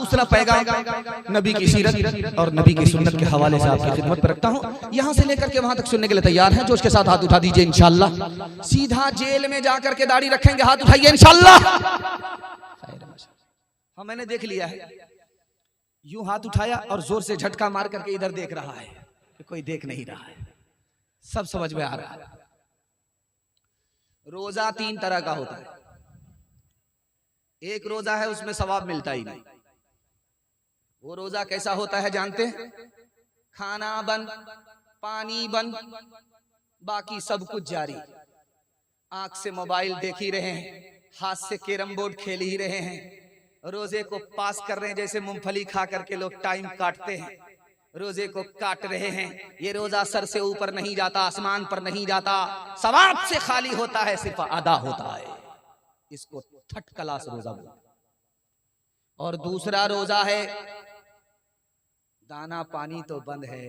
दूसरा पैगाम नबी की सीरत और नबी की सुन्नत के हवाले से आपकी खिदमत पर रखता हूँ। यहाँ से लेकर के वहां तक सुनने के लिए तैयार हैं? जोश के साथ हाथ उठा दीजिए इंशाअल्लाह। सीधा जेल में जाकर के दाढ़ी रखेंगे, हाथ उठाइए इंशाअल्लाह। हाँ, मैंने देख लिया है, यूं हाथ उठाया और जोर से झटका मार करके इधर देख रहा है कि कोई देख नहीं रहा है। सब समझ में आ रहा है। रोजा 3 तरह का होता है। एक रोजा है उसमें सवाब मिलता ही नहीं। वो रोजा कैसा होता है जानते हैं? खाना बंद, पानी बंद, बाकी सब कुछ जारी। आंख से मोबाइल देख ही रहे हैं, हाथ से कैरम बोर्ड खेल ही रहे हैं, रोजे को पास कर रहे हैं जैसे मूंगफली खा करके लोग टाइम काटते हैं, रोजे को काट रहे हैं। ये रोजा सर से ऊपर नहीं जाता, आसमान पर नहीं जाता, सवाब से खाली होता है, सिर्फ अदा होता है। इसको थर्ड क्लास रोजा बोलते हैं। और दूसरा रोजा है दाना पानी तो बंद है,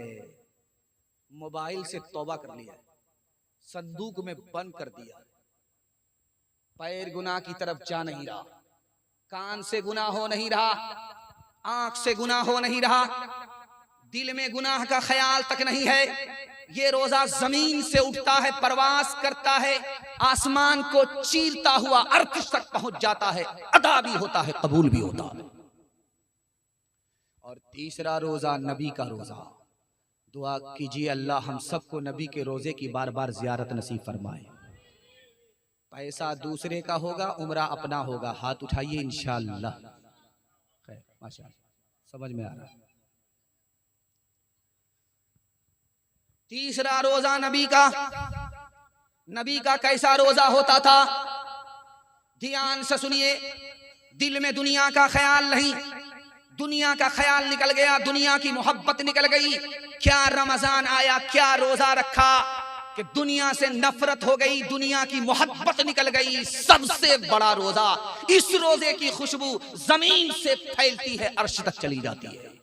मोबाइल से तौबा कर लिया, संदूक में बंद कर दिया, पैर गुनाह की तरफ जा नहीं रहा, कान से गुनाह हो नहीं रहा, आंख से गुनाह हो नहीं रहा, दिल में गुनाह का ख्याल तक नहीं है। ये रोजा जमीन से उठता है, परवास करता है, आसमान को चीरता हुआ अर्श तक पहुंच जाता है, अदा भी होता है, कबूल भी होता है। और तीसरा रोजा नबी का रोजा। दुआ कीजिए अल्लाह हम सबको नबी के रोजे की बार बार जियारत नसीब फरमाए। पैसा दूसरे का होगा, उम्रा अपना होगा। हाथ उठाइए इंशाअल्लाह। खैर, माशाअल्लाह, समझ में आ रहा है। तीसरा रोजा नबी का। नबी का कैसा रोजा होता था? ध्यान से सुनिए। दिल में दुनिया का ख्याल नहीं, दुनिया का ख्याल निकल गया, दुनिया की मोहब्बत निकल गई। क्या रमजान आया, क्या रोजा रखा कि दुनिया से नफरत हो गई, दुनिया की मोहब्बत निकल गई। सबसे बड़ा रोजा, इस रोजे की खुशबू जमीन से फैलती है, अर्श तक चली जाती है।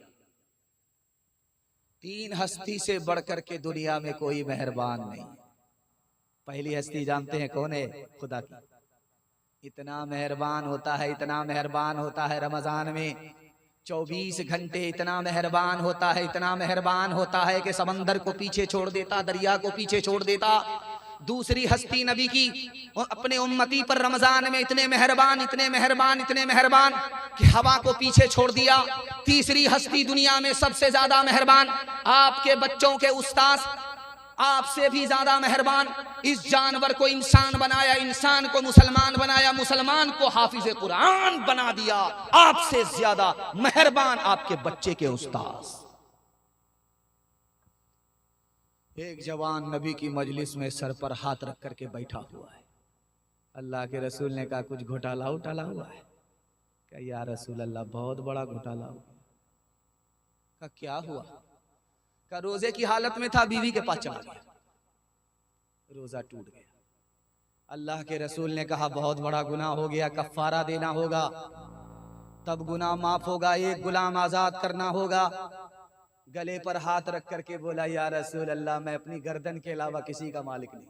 3 हस्ती से बढ़कर के दुनिया में कोई मेहरबान नहीं। पहली हस्ती जानते हैं कौन है? खुदा की। इतना मेहरबान होता है, इतना मेहरबान होता है रमजान में 24 घंटे, इतना मेहरबान होता है, इतना मेहरबान होता है कि समंदर को पीछे छोड़ देता, दरिया को पीछे छोड़ देता। दूसरी हस्ती नबी की, अपने उम्मती पर रमजान में इतने मेहरबान, इतने मेहरबान, इतने मेहरबान कि हवा को पीछे छोड़ दिया। तीसरी हस्ती दुनिया में सबसे ज्यादा मेहरबान, आपके बच्चों के उस्ताद आपसे भी ज्यादा मेहरबान। इस जानवर को इंसान बनाया, इंसान को मुसलमान बनाया, मुसलमान को हाफिज कुरान बना दिया। आपसे ज्यादा मेहरबान आपके बच्चे के उस्ताद। एक जवान नबी की मजलिस में सर पर हाथ रख करके बैठा हुआ है। अल्लाह के रसूल ने कहा कुछ घोटाला उठाला हुआ है? क्या या रसूल अल्लाह बहुत बड़ा घोटाला हुआ। का क्या हुआ? का रोजे की हालत में था, बीवी के पास चला गया, रोजा टूट गया। अल्लाह के रसूल ने कहा बहुत बड़ा गुनाह हो गया, कफ्फारा देना होगा, तब गुनाह माफ होगा, एक गुलाम आजाद करना होगा। गले पर हाथ रख करके बोला या रसूल अल्लाह मैं अपनी गर्दन के अलावा किसी का मालिक नहीं।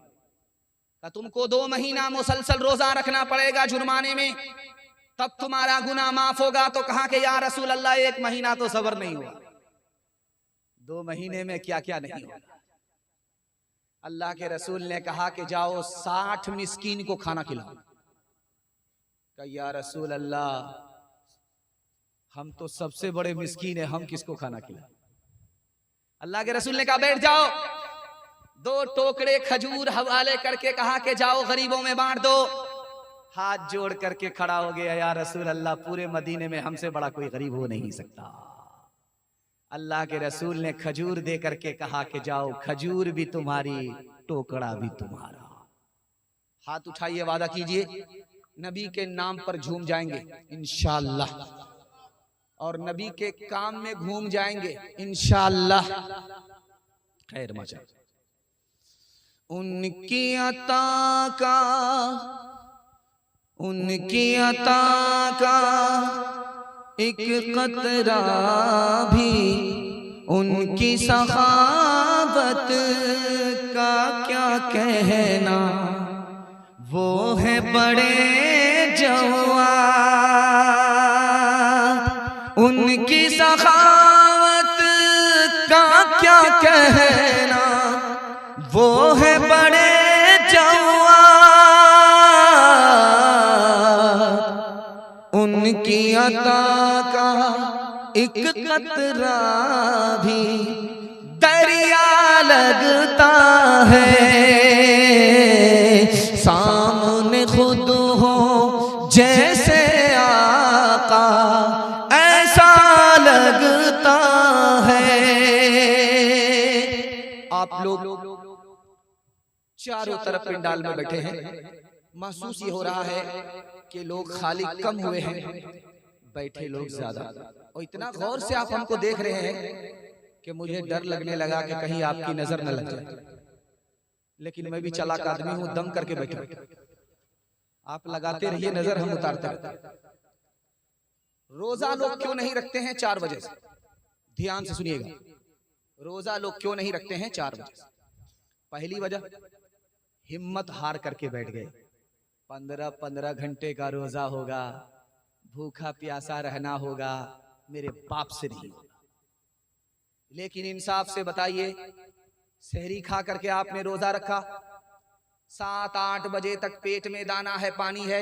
का तुमको 2 महीना मुसलसल रोजा रखना पड़ेगा जुर्माने में, तब तुम्हारा गुनाह माफ होगा। तो कहा कि या रसूल अल्लाह 1 महीना तो सब्र नहीं हुआ, 2 महीने में क्या क्या नहीं होगा। अल्लाह के रसूल ने कहा कि जाओ 60 मिस्कीन को खाना खिलाओ। कहा या रसूल अल्लाह हम तो सबसे बड़े मिस्कीन है, हम किसको खाना खिलाएं? अल्लाह के रसूल ने कहा बैठ जाओ। 2 टोकरे खजूर हवाले करके कहा कि जाओ गरीबों में बांट दो। हाथ जोड़ करके खड़ा हो गया, या रसूल अल्लाह पूरे मदीने में हमसे बड़ा कोई गरीब हो नहीं सकता। अल्लाह के रसूल ने खजूर दे करके कहा कि जाओ, खजूर भी तुम्हारी, टोकरा भी तुम्हारा। हाथ उठाइए, वादा कीजिए नबी के नाम पर झूम जाएंगे इंशाअल्लाह, और नबी के काम में घूम जाएंगे इंशाअल्लाह। खैर मचा। उनकी अता का एक कतरा भी, उनकी सखावत का क्या कहना, वो है बड़े जवान। उनकी सखावत का क्या कहना, वो है बड़े जवान। उनकी अता का एक कतरा भी दरिया लगता है, सामने खुद हो जैसे आका ऐसा लगता है। आप लोग चारों तरफ पंडाल में बैठे हैं, महसूस ये हो रहा है कि लोग खाली कम हुए हैं, बैठे लोग ज्यादा। और इतना गौर से आप हमको देख रहे हैं कि मुझे डर लगने लगा कि कहीं आपकी नजर न लग जाए, लेकिन मैं भी चालाक आदमी हूं, दम करके बैठा। आप लगाते रहिए नजर, हम उतारते रहते। रोजा लोग क्यों नहीं रखते हैं? 4 वजह से। ध्यान से सुनिएगा, रोजा लोग क्यों नहीं रखते हैं? 4 वजह से। पहली वजह, हिम्मत हार करके बैठ गए। 15-15 घंटे का रोजा होगा, भूखा प्यासा रहना होगा, मेरे बाप से नहीं होगा। लेकिन इंसाफ से बताइए, सहरी खा करके आपने रोजा रखा, 7-8 बजे तक पेट में दाना है, पानी है,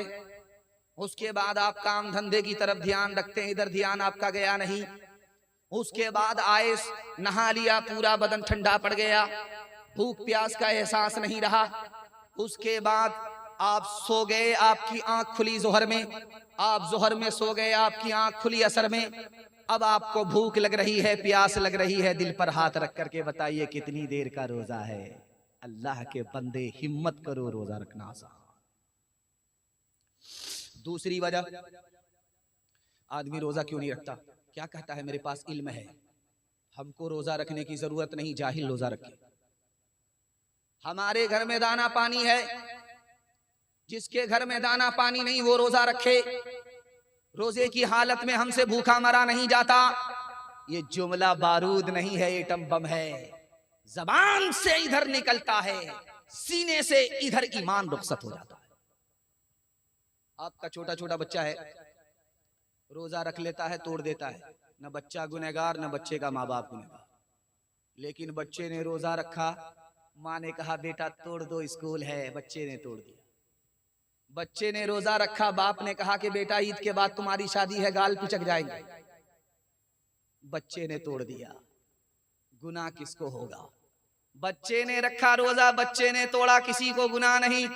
उसके बाद आप काम धंधे की तरफ ध्यान रखते हैं, इधर ध्यान आपका गया नहीं। उसके बाद आए, नहा लिया, पूरा बदन ठंडा पड़ गया, भूख प्यास का एहसास नहीं रहा। उसके बाद आप सो गए, आपकी आंख खुली जोहर में, आप जोहर में सो गए, आपकी आंख खुली असर में। अब आपको भूख लग रही है, प्यास लग रही है, दिल पर हाथ रख करके बताइए कितनी देर का रोजा है? अल्लाह के बंदे हिम्मत करो, रोजा रखना आसान। दूसरी वजह, आदमी रोजा क्यों नहीं रखता? क्या कहता है, मेरे पास इल्म है, हमको रोजा रखने की जरूरत नहीं, जाहिल रोजा रखे। हमारे घर में दाना पानी है, जिसके घर में दाना पानी नहीं वो रोजा रखे। रोजे की हालत में हमसे भूखा मरा नहीं जाता। ये जुमला बारूद नहीं है, एटम बम है। जबान से इधर निकलता है, सीने से इधर ईमान रुखसत हो जाता है। आपका छोटा छोटा बच्चा है, रोजा रख लेता है, तोड़ देता है, न बच्चा गुनहगार न बच्चे का माँ बाप गुनहगार। लेकिन बच्चे ने रोजा रखा, माँ ने कहा बेटा तोड़ दो, स्कूल है, बच्चे ने तोड़ दिया। बच्चे ने रोजा रखा, बाप ने कहा कि बेटा ईद के बाद तुम्हारी शादी है, गाल पिचक जाएंगे, बच्चे ने तोड़ दिया। गुनाह किसको होगा? बच्चे ने रखा रोजा, बच्चे ने तोड़ा, किसी को गुनाह नहीं।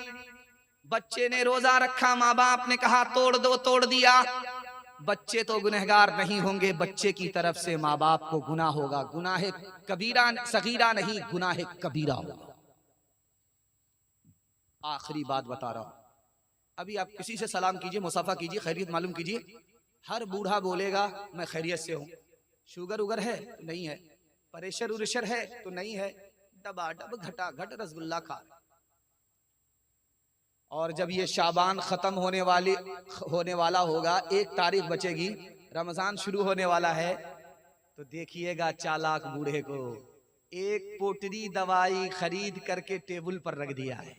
बच्चे ने रोजा रखा, माँ बाप ने कहा तोड़ दो, तोड़ दिया। बच्चे तो गुनहगार नहीं होंगे, बच्चे की तरफ से माँ बाप को गुनाह होगा। गुनाह कबीरा सगीरा नहीं, गुनाह कबीरा होगा। आखिरी बात बता रहा हूं, अभी आप किसी से सलाम कीजिए, मुसाफा कीजिए, खैरियत मालूम कीजिए, हर बूढ़ा बोलेगा मैं खैरियत से हूं। शुगर उगर है तो नहीं है, प्रेशर उरेशर है तो नहीं है, दबा डब घटा घट रसगुल्ला खा। और जब ये शाबान खत्म होने वाला होगा, 1 तारीख बचेगी, रमजान शुरू होने वाला है, तो देखिएगा चालाक बूढ़े को 1 पोटली दवाई खरीद करके टेबल पर रख दिया है।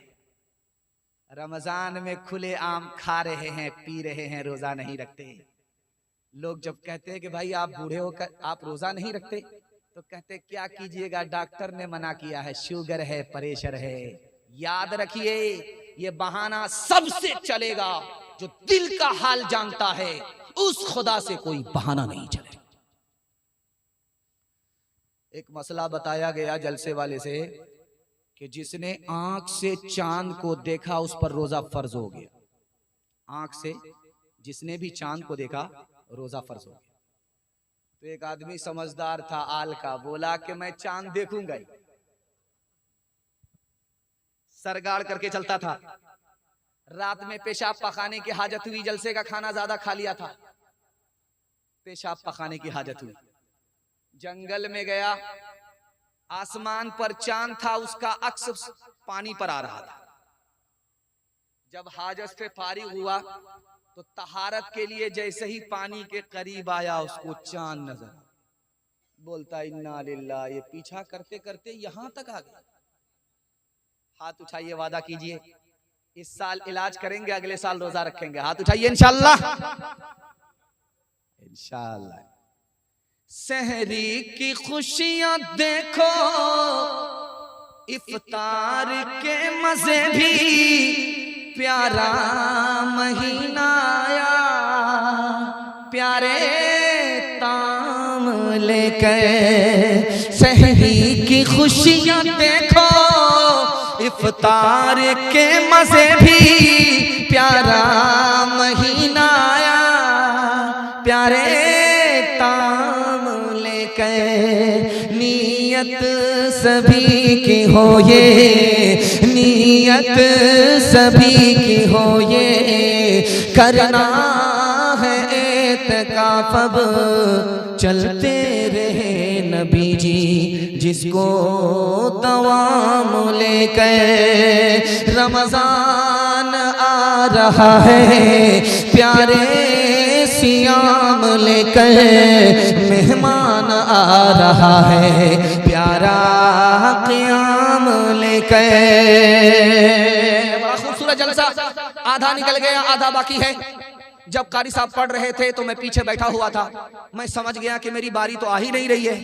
रमजान में खुले आम खा रहे हैं, पी रहे हैं, रोजा नहीं रखते। लोग जब कहते हैं कि भाई आप बूढ़े होकर आप रोजा नहीं रखते, तो कहते क्या कीजिएगा, डॉक्टर ने मना किया है, शुगर है, प्रेशर है। याद रखिए, ये बहाना सबसे चलेगा, जो दिल का हाल जानता है उस खुदा से कोई बहाना नहीं चलेगा। एक मसला बताया गया जलसे वाले से कि जिसने आंख से चांद को देखा उस पर रोजा फर्ज हो गया। आंख से जिसने भी चांद को देखा रोजा फर्ज हो गया। तो एक आदमी समझदार था, आल का, बोला कि मैं चांद देखूंगा ही। सरगाड़ करके चलता था। रात में पेशाब पखाने की हाजत हुई, जलसे का खाना ज्यादा खा लिया था, पेशाब पखाने की हाजत हुई। जंगल में गया, आसमान पर चांद था, उसका अक्स पानी पर आ रहा था। जब हाजत से फारिग हुआ तो तहारत के लिए जैसे ही पानी के करीब आया, उसको चांद नजर, बोलता इन्ना लिल्लाह, ये पीछा करते करते यहां तक आ गया। हाथ उठाइए, वादा कीजिए इस साल इलाज करेंगे, अगले साल रोजा रखेंगे। हाथ उठाइए, इंशाअल्लाह। इंशाअल्लाह। सहरी की खुशियां देखो, इफ्तार के मजे भी, प्यारा महीना आया, प्यारे ताम लेकर। सहरी की खुशियां देखो, इफ्तार के मजे भी, प्यारा महीना आया, प्यारे ताम लेकर। नीयत सभी की हो ये, नीयत सभी की हो ये, करना है एतकाफ अब चलते रहे नबी जी, जिसको तवाम लेकर। रमजान आ रहा है प्यारे सियाम लेकर, मेहमान आ रहा है प्यारा क़याम लेकर। बड़ा खूबसूरत जलसा, आधा निकल गया आधा बाकी है। जब कारी साहब पढ़ रहे थे तो मैं पीछे बैठा हुआ था। मैं समझ गया कि मेरी बारी तो आ ही नहीं रही है,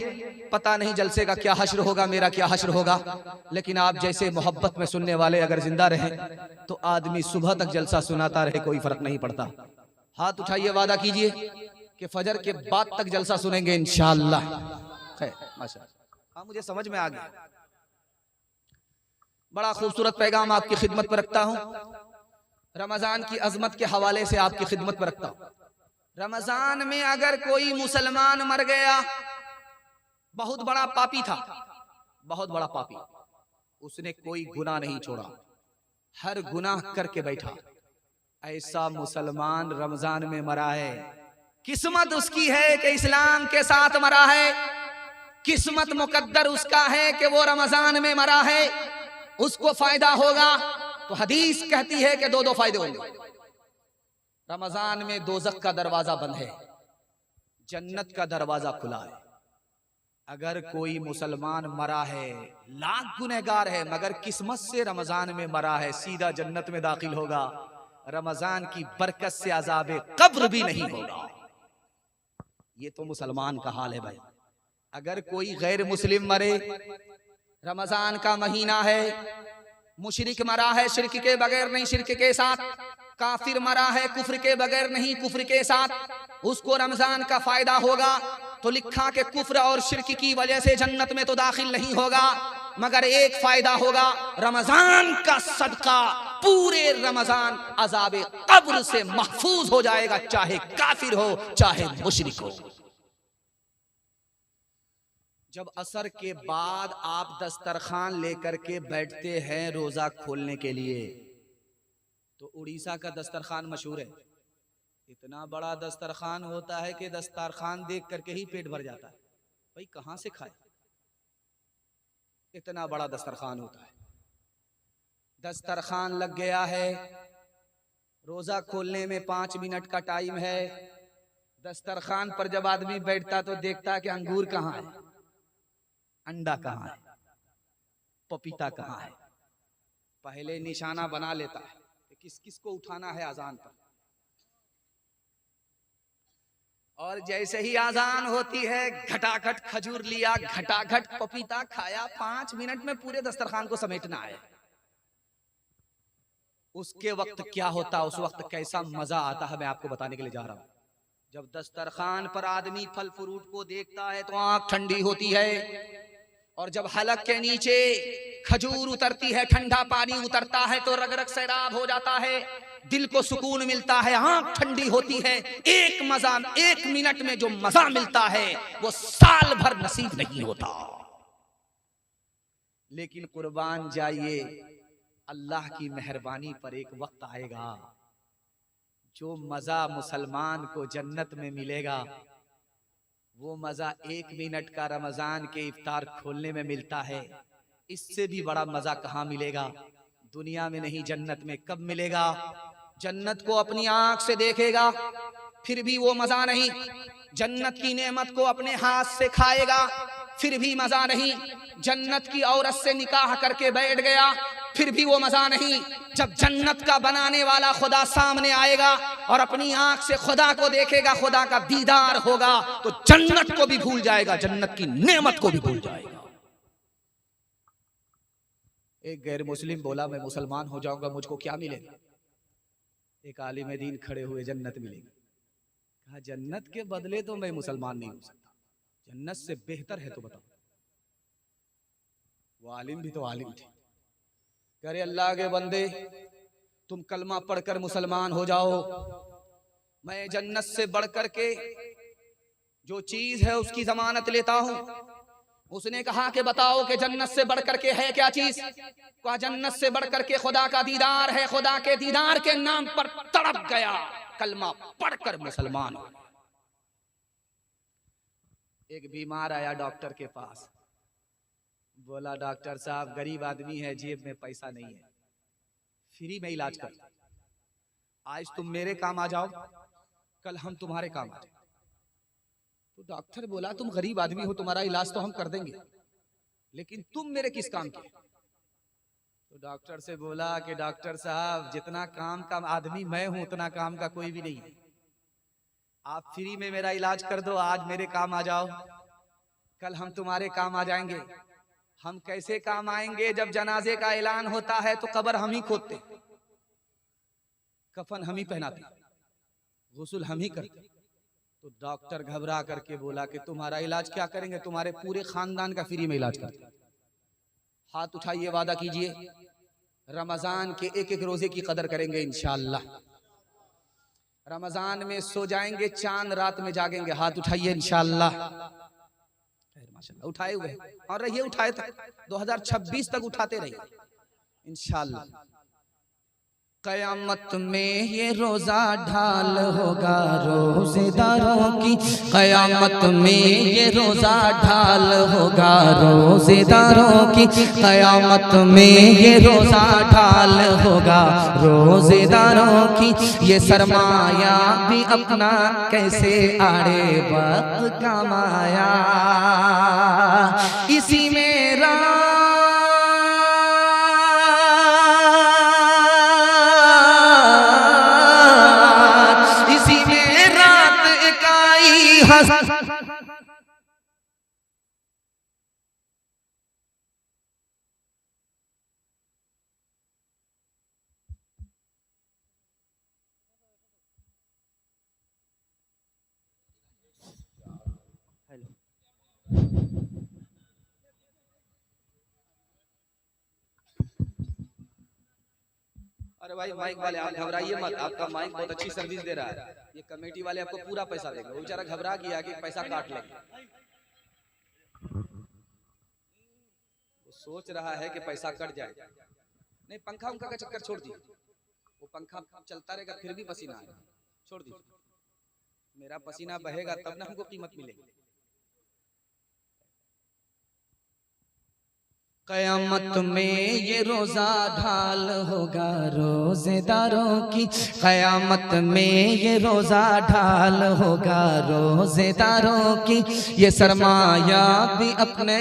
पता नहीं जलसे का क्या हश्र होगा, मेरा क्या हश्र होगा। लेकिन आप जैसे मोहब्बत में सुनने वाले अगर जिंदा रहे तो आदमी सुबह तक जलसा सुनाता रहे, कोई फर्क नहीं पड़ता। हाथ उठाइए, वादा कीजिए कि फजर के बाद तक जलसा सुनेंगे इंशाअल्लाह। माशाअल्लाह, हाँ मुझे समझ में आ गया। बड़ा खूबसूरत पैगाम आपकी खिदमत पर रखता हूँ, रमजान की अजमत के हवाले से आपकी खिदमत पर रखता हूँ। रमजान में अगर कोई मुसलमान मर गया, बहुत बड़ा पापी था, बहुत बड़ा पापी, उसने कोई गुनाह नहीं छोड़ा, हर गुनाह करके बैठा, ऐसा मुसलमान रमजान में मरा है, किस्मत उसकी है कि इस्लाम के साथ मरा है, किस्मत मुकद्दर उसका है कि वो रमजान में मरा है, उसको फायदा होगा। तो हदीस कहती है कि दो फायदे होंगे। रमजान में दोज़ख का दरवाजा बंद है, जन्नत का दरवाजा खुला है। अगर कोई मुसलमान मरा है, लाख गुनहगार है, मगर किस्मत से रमजान में मरा है, सीधा जन्नत में दाखिल होगा। रमजान की बरकत से अज़ाबे कब्र भी नहीं होगा। ये तो मुसलमान का हाल है भाई। अगर कोई गैर मुस्लिम मरे, रमजान का महीना है, मुशरिक मरा है शिर्क के बगैर नहीं, शिर्क के साथ, काफिर मरा है कुफ्र के बगैर नहीं, कुफ्र के साथ, उसको रमजान का फायदा होगा। तो लिखा कि कुफ्र और शिर्क की वजह से जन्नत में तो दाखिल नहीं होगा, मगर एक फायदा होगा, रमजान का सदका पूरे रमजान अज़ाबे कब्र से महफूज हो जाएगा, चाहे काफिर हो चाहे मुशरिक हो। जब असर के बाद आप दस्तरखान लेकर के बैठते हैं रोजा खोलने के लिए, तो उड़ीसा का दस्तरखान मशहूर है। इतना बड़ा दस्तरखान होता है कि दस्तरखान देख करके ही पेट भर जाता है, भाई कहां से खाए, इतना बड़ा दस्तरखान होता है। दस्तरखान लग गया है, रोजा खोलने में 5 मिनट का टाइम है। दस्तरखान पर जब आदमी बैठता तो देखता कि अंगूर कहाँ है, अंडा कहाँ है, पपीता कहाँ है, पहले निशाना बना लेता है कि किस किस को उठाना है अजान पर। और जैसे ही आजान होती है, घटाघट खजूर लिया, घटाघट पपीता खाया, 5 मिनट में पूरे दस्तरखान को समेटना है। उसके वक्त क्या होता, उस वक्त कैसा मजा आता है, मैं आपको बताने के लिए जा रहा हूं। जब दस्तरखान पर आदमी फल फ्रूट को देखता है तो आंख ठंडी होती है, और जब हलक के नीचे खजूर उतरती है, ठंडा पानी उतरता है तो रग रग सैराब हो जाता है, दिल को सुकून मिलता है, आंख ठंडी होती है। एक मजा, 1 मिनट में जो मजा मिलता है वो साल भर नसीब नहीं होता। लेकिन कुर्बान जाइए, अल्लाह की मेहरबानी पर एक वक्त आएगा जो मजा मुसलमान को जन्नत में मिलेगा, वो मजा 1 मिनट का रमजान के इफ्तार खोलने में मिलता है। इससे भी बड़ा मजा कहाँ मिलेगा, दुनिया में नहीं, जन्नत में। कब मिलेगा? जन्नत को अपनी आंख से देखेगा, फिर भी वो मजा नहीं। जन्नत की नेमत को अपने हाथ से खाएगा, फिर भी मजा नहीं। जन्नत की औरत से निकाह करके बैठ गया, फिर भी वो मजा नहीं। जब जन्नत का बनाने वाला खुदा सामने आएगा, और अपनी आंख से खुदा को देखेगा, खुदा का दीदार होगा, तो जन्नत को भी भूल जाएगा, जन्नत की नेमत को भी भूल जाएगा। एक गैर मुस्लिम बोला मैं मुसलमान हो जाऊंगा, मुझको क्या मिलेगा? एक आलिम दीन खड़े हुए, जन्नत मिलेगी। कहा जन्नत के बदले तो मैं मुसलमान नहीं हो सकता, जन्नत से बेहतर है तो बताओ। वो आलिम भी तो आलिम थे। करे अल्लाह के बंदे, तुम कलमा पढ़कर मुसलमान हो जाओ, मैं जन्नत से बढ़कर के जो चीज है उसकी जमानत लेता हूं। उसने कहा कि बताओ कि जन्नत से बढ़कर के है क्या चीज? कहा जन्नत से बढ़कर के खुदा का दीदार है। खुदा के दीदार के नाम पर तड़प गया, कलमा पढ़कर मुसलमान हो। एक बीमार आया डॉक्टर के पास, बोला डॉक्टर साहब गरीब आदमी है, जेब में पैसा नहीं है, फ्री में इलाज कर, आज तुम मेरे काम आ जाओ, कल हम तुम्हारे काम आ जाए। तो डॉक्टर बोला तुम गरीब आदमी हो, तुम्हारा इलाज तो हम कर देंगे, लेकिन तुम मेरे किस काम के? तो डॉक्टर से बोला कि डॉक्टर साहब जितना काम का आदमी मैं हूं उतना काम का कोई भी नहीं है, आप फ्री में मेरा इलाज कर दो, आज मेरे काम आ जाओ, कल हम तुम्हारे काम आ जाएंगे। हम कैसे काम आएंगे? जब जनाजे का ऐलान होता है तो कब्र हम ही खोदते, कफन हम ही पहनाते, गुस्ल हम ही करते। तो डॉक्टर घबरा करके बोला कि तुम्हारा इलाज क्या करेंगे? तुम्हारे पूरे खानदान का फ्री में इलाज करते। हाथ उठाइए, वादा कीजिए रमजान के एक एक रोजे की कदर करेंगे इंशाअल्लाह। रमजान में सो जाएंगे, चांद रात में जागेंगे। हाथ उठाइए इंशाअल्लाह। माशाअल्लाह उठाए हुए और रहिए, उठाए तक 2026 तक उठाते रहिए इंशाअल्लाह। कयामत में ये रोजा ढाल होगा रोजेदारों की, कयामत में ये रोजा ढाल होगा रोजेदारों की, कयामत में ये रोजा ढाल होगा रोजेदारों की। ये सरमाया भी अपना कैसे आड़े वक्त कमाया, इसी में अरे भाई माइक वाले आप घबराइए मत, आपका माइक बहुत अच्छी सर्विस दे रहा है, ये कमेटी वाले आपको पूरा पैसा देंगे। वो बेचारा घबरा गया कि पैसा काट लेंगे, वो सोच रहा है कि पैसा कट जाए। नहीं, पंखा उनका का चक्कर छोड़ दीजिए, वो पंखा चलता रहेगा फिर भी पसीना आएगा, छोड़ दीजिए। मेरा पसीना बहेगा तब ना हमको कीमत मिलेगी। कयामत में ये रोजा ढाल होगा रोजेदारों की, कयामत में ये रोजा ढाल होगा रोजेदारों की। ये सरमाया भी अपने,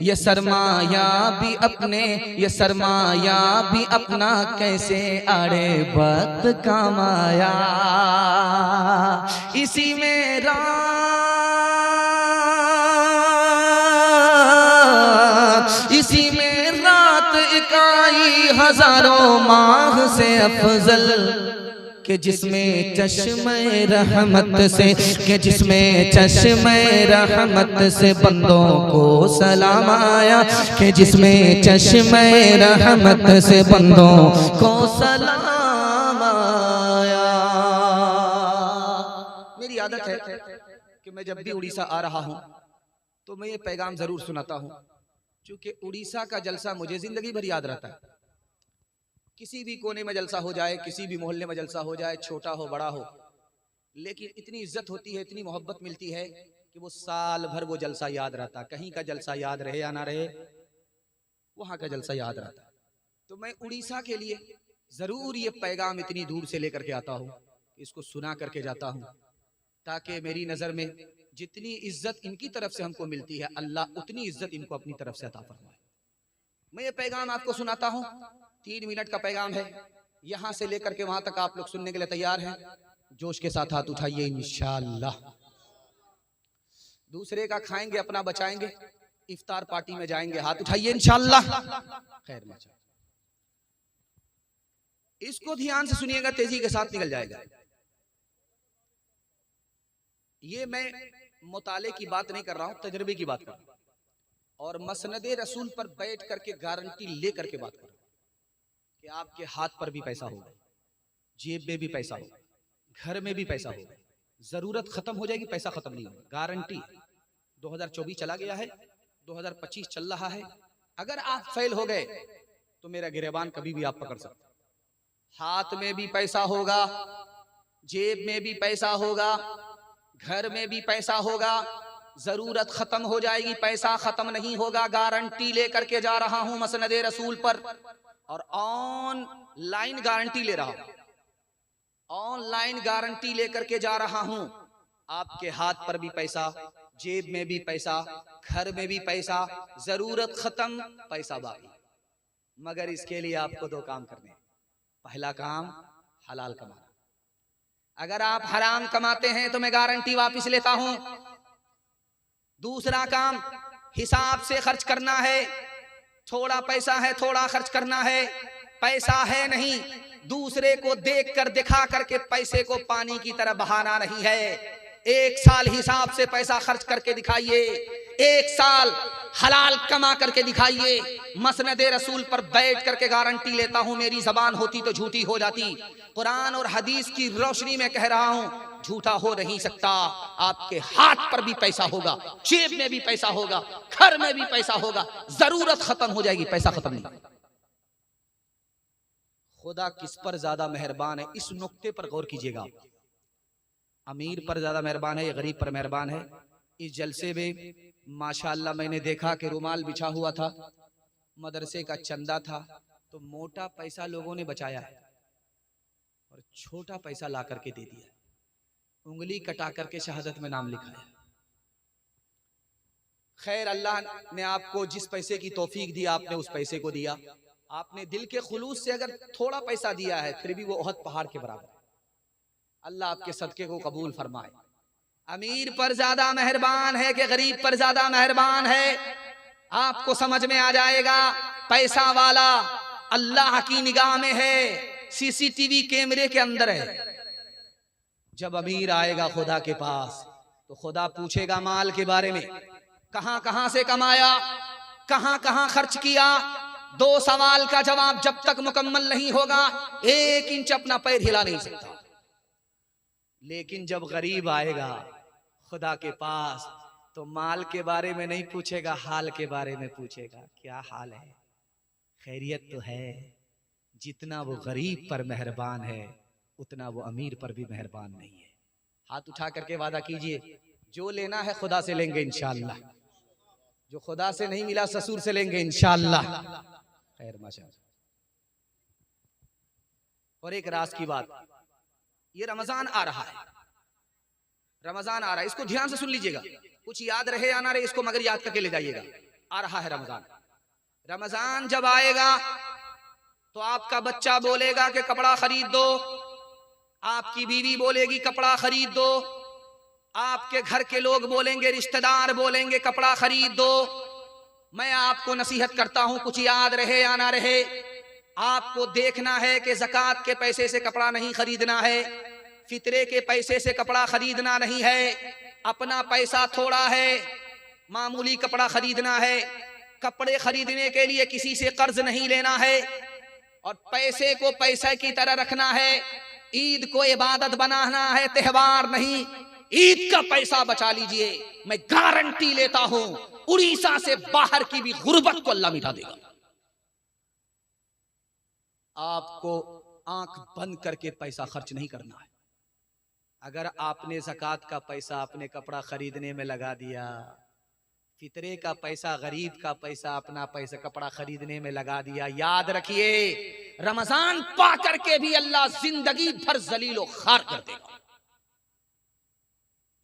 ये सरमाया भी अपने, ये सरमाया भी अपना कैसे आड़े वक्त कमाया, इसी में इसी में रात इकाई हजारों माह से अफजल के जिसमें चश्मे रहमत से, के जिसमें चश्मे रहमत से बंदों को सलाम आया, के जिसमें चश्मे रहमत से बंदों को सलाम आया। मेरी आदत है कि मैं जब भी उड़ीसा आ रहा हूँ तो मैं ये पैगाम जरूर सुनाता हूँ, क्योंकि उड़ीसा का जलसा मुझे जिंदगी भर याद रहता है। किसी भी कोने में जलसा हो जाए, किसी भी मोहल्ले में जलसा हो जाए, छोटा हो बड़ा हो, लेकिन इतनी इज्जत होती है, इतनी मोहब्बत मिलती है कि वो साल भर वो जलसा याद रहता। कहीं का जलसा याद रहे या ना रहे, वहां का जलसा याद रहता है। तो मैं उड़ीसा के लिए जरूर ये पैगाम इतनी दूर से लेकर के आता हूँ, इसको सुना करके जाता हूँ, ताकि मेरी नजर में जितनी इज्जत इनकी तरफ से हमको मिलती है, अल्लाह उतनी इज्जत इनको अपनी तरफ से अता फरमाए। मैं ये पैगाम आपको सुनाता हूँ, 3 मिनट का पैगाम है, यहाँ से लेकर के वहां तक आप लोग सुनने के लिए तैयार हैं? जोश के साथ हाथ उठाइए इंशाअल्लाह। दूसरे का खाएंगे, अपना बचाएंगे, इफ्तार पार्टी में जाएंगे, हाथ उठाइए इंशाअल्लाह। खैर मचा, इसको ध्यान से सुनिएगा, तेजी के साथ निकल जाएगा। ये मैं मुताले की बात नहीं कर रहा हूं, तजर्बे की बात कर रहा हूं, और मसनदे रसूल पर बैठ करके गारंटी लेकर के बात कर रहा हूं कि आपके हाथ पर भी पैसा होगा, जेब में भी पैसा होगा, घर में भी पैसा होगा। जरूरत खत्म हो जाएगी, पैसा खत्म नहीं होगा, गारंटी। 2024 चला गया है, 2025 चल रहा है। अगर आप फेल हो गए तो मेरा गिरेबान कभी भी आप पकड़ सकते। हाथ में भी पैसा होगा, जेब में भी पैसा होगा, घर में भी पैसा होगा। जरूरत खत्म हो जाएगी, पैसा खत्म नहीं होगा। गारंटी लेकर के जा रहा हूं मसनदे रसूल पर, और ऑनलाइन गारंटी ले रहा हूं, ऑनलाइन गारंटी लेकर के जा रहा हूं। आपके हाथ पर भी पैसा, जेब में भी पैसा, घर में भी पैसा। जरूरत खत्म, पैसा बाकी। मगर इसके लिए आपको दो काम करने हैं। पहला काम हलाल कमाना। अगर आप हराम कमाते हैं तो मैं गारंटी वापस लेता हूं। दूसरा काम हिसाब से खर्च करना है। थोड़ा पैसा है, थोड़ा खर्च करना है। पैसा है नहीं, दूसरे को देख कर दिखा करके पैसे को पानी की तरह बहाना नहीं है। 1 साल हिसाब से पैसा खर्च करके दिखाइए, 1 साल हलाल कमा करके दिखाइए। मसनदे रसूल पर बैठ करके गारंटी लेता हूं, मेरी जबान होती तो झूठी हो जाती। कुरान और हदीस की रोशनी में कह रहा हूं, झूठा हो नहीं सकता। आपके हाथ पर भी पैसा होगा, जेब में भी पैसा होगा, घर में भी पैसा होगा। जरूरत खत्म हो जाएगी, पैसा खत्म नहीं। खुदा किस पर ज्यादा मेहरबान है, इस नुक्ते पर गौर कीजिएगा। अमीर पर ज्यादा मेहरबान है या गरीब पर मेहरबान है? इस जलसे में माशाअल्लाह मैंने देखा कि रुमाल बिछा हुआ था, मदरसे का चंदा था, तो मोटा पैसा लोगों ने बचाया है और छोटा पैसा ला करके दे दिया, उंगली कटा करके शहादत में नाम लिखा है। खैर, अल्लाह ने आपको जिस पैसे की तौफीक दी, आपने उस पैसे को दिया। आपने दिल के खुलूस से अगर थोड़ा पैसा दिया है, फिर भी वो ओहद पहाड़ के बराबर है। अल्लाह आपके सदके को कबूल फरमाए। अमीर पर ज्यादा मेहरबान है कि गरीब पर ज्यादा मेहरबान है? आपको समझ में आ जाएगा। पैसा वाला अल्लाह की निगाह में है, सीसीटीवी कैमरे के अंदर है। जब अमीर आएगा खुदा के पास तो खुदा पूछेगा माल के बारे में, कहां कहां से कमाया, कहां कहां खर्च किया। 2 सवाल का जवाब जब तक मुकम्मल नहीं होगा, 1 इंच अपना पैर हिला नहीं सकता। लेकिन जब गरीब आएगा खुदा के पास तो माल के बारे में नहीं पूछेगा, हाल के बारे में पूछेगा। क्या हाल है, खैरियत तो है? जितना वो गरीब पर मेहरबान है, उतना वो अमीर पर भी मेहरबान नहीं है। हाथ उठा करके वादा कीजिए, जो लेना है खुदा से लेंगे इंशाअल्लाह, जो खुदा से नहीं मिला ससुर से लेंगे इंशाअल्लाह। खैर माशाअल्लाह। और एक राज की बात, ये रमजान आ रहा है, रमजान आ रहा है, इसको ध्यान से सुन लीजिएगा। कुछ याद रहे या ना रहे, इसको मगर याद करके ले जाइएगा। आ रहा है रमजान। रमजान जब आएगा तो आपका बच्चा बोलेगा कि कपड़ा खरीद दो, आपकी बीवी बोलेगी कपड़ा खरीद दो, आपके घर के लोग बोलेंगे, रिश्तेदार बोलेंगे कपड़ा खरीद दो। मैं आपको नसीहत करता हूं, कुछ याद रहे या ना रहे, आपको देखना है कि ज़कात के पैसे से कपड़ा नहीं खरीदना है, फितरे के पैसे से कपड़ा खरीदना नहीं है। अपना पैसा थोड़ा है, मामूली कपड़ा खरीदना है। कपड़े खरीदने के लिए किसी से कर्ज नहीं लेना है और पैसे को पैसे की तरह रखना है। ईद को इबादत बनाना है, त्योहार नहीं। ईद का पैसा बचा लीजिए, मैं गारंटी लेता हूं उड़ीसा से बाहर की भी गुर्बत को अल्लाह मिटा देगा। आपको आंख बंद करके पैसा खर्च नहीं करना है। अगर आपने ज़कात का पैसा अपने कपड़ा खरीदने में लगा दिया, फितरे का पैसा, गरीब का पैसा, अपना पैसा कपड़ा खरीदने में लगा दिया, याद रखिए रमजान पा करके भी अल्लाह जिंदगी भर जलीलो खार कर देगा।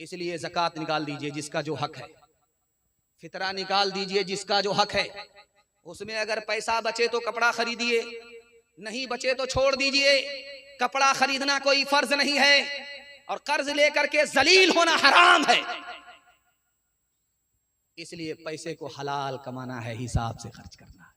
इसलिए ज़कात निकाल दीजिए जिसका जो हक है, फितरा निकाल दीजिए जिसका जो हक है। उसमें अगर पैसा बचे तो कपड़ा खरीदिए, नहीं बचे तो छोड़ दीजिए। कपड़ा खरीदना कोई फर्ज नहीं है, और कर्ज लेकर के जलील होना हराम है। इसलिए पैसे को हलाल कमाना है, हिसाब से खर्च करना।